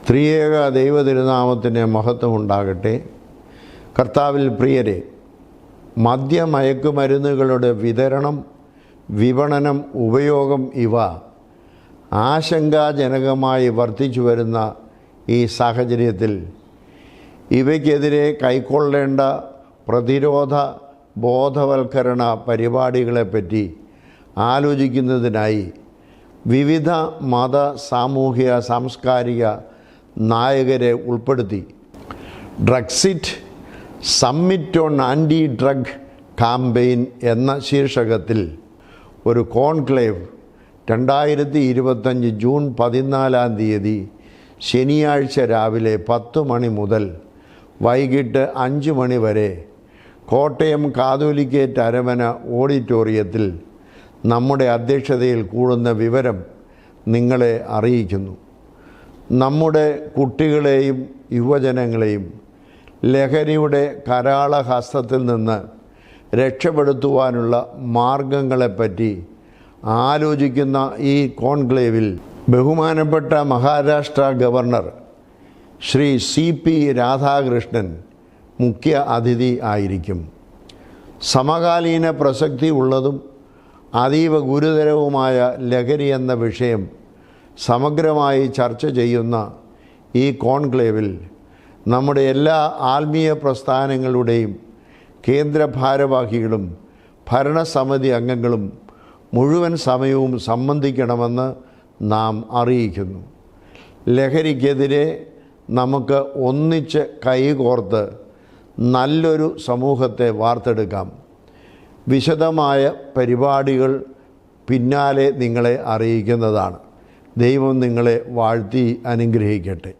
ത്രിയേക ദൈവ തിരുനാമത്തിന് മഹത്വമുണ്ടാകട്ടെ. കർത്താവിൽ പ്രിയരെ, മദ്യമയക്കുമരുന്നുകളുടെ വിതരണം, വിപണനം, ഉപയോഗം ഇവ ആശങ്കാജനകമായി വർദ്ധിച്ചു വരുന്ന ഈ സാഹചര്യത്തിൽ ഇവയ്ക്കെതിരെ കൈക്കൊള്ളേണ്ട പ്രതിരോധ ബോധവൽക്കരണ പരിപാടികളെപ്പറ്റി ആലോചിക്കുന്നതിനായി വിവിധ മത, സാമൂഹിക, സാംസ്കാരിക നായകരെ ഉൾപ്പെടുത്തി ഡ്രഗ്സിറ്റ് summit on anti drug campaign എന്ന ശീർഷകത്തിൽ ഒരു കോൺക്ലേവ് 2025 ജൂൺ 14 ശനിയാഴ്ച രാവിലെ 10 മണി മുതൽ വൈകിട്ട് 5 മണി വരെ കോട്ടയം കാതോലിക്കേറ്റ് അരമന ഓഡിറ്റോറിയത്തിൽ നമ്മുടെ അധ്യക്ഷതയിൽ കൂടുന്ന വിവരം നിങ്ങളെ അറിയിക്കുന്നു. നമ്മുടെ കുട്ടികളെയും യുവജനങ്ങളെയും ലഹരിയുടെ കരാളഹസ്തത്തിൽ നിന്ന് രക്ഷപ്പെടുത്തുവാനുള്ള മാർഗങ്ങളെപ്പറ്റി ആലോചിക്കുന്ന ഈ കോൺക്ലേവിൽ ബഹുമാനപ്പെട്ട മഹാരാഷ്ട്ര ഗവർണർ ശ്രീ CP രാധാകൃഷ്ണൻ മുഖ്യ അതിഥി ആയിരിക്കും. സമകാലീന പ്രസക്തി ഉള്ളതും അതീവ ഗുരുതരവുമായ ലഹരി എന്ന വിഷയം സമഗ്രമായി ചർച്ച ചെയ്യുന്ന ഈ കോൺക്ലേവിൽ നമ്മുടെ എല്ലാ ആത്മീയ പ്രസ്ഥാനങ്ങളുടെയും കേന്ദ്ര ഭാരവാഹികളും ഭരണസമിതി അംഗങ്ങളും മുഴുവൻ സമയവും സംബന്ധിക്കണമെന്ന് നാം അറിയിക്കുന്നു. ലഹരിക്കെതിരെ നമുക്ക് ഒന്നിച്ച് കൈകോർത്ത് നല്ലൊരു സമൂഹത്തെ വാർത്തെടുക്കാം. വിശദമായ പരിപാടികൾ പിന്നാലെ നിങ്ങളെ അറിയിക്കുന്നതാണ്. ദൈവം നിങ്ങളെ വാഴ്ത്തി അനുഗ്രഹിക്കട്ടെ.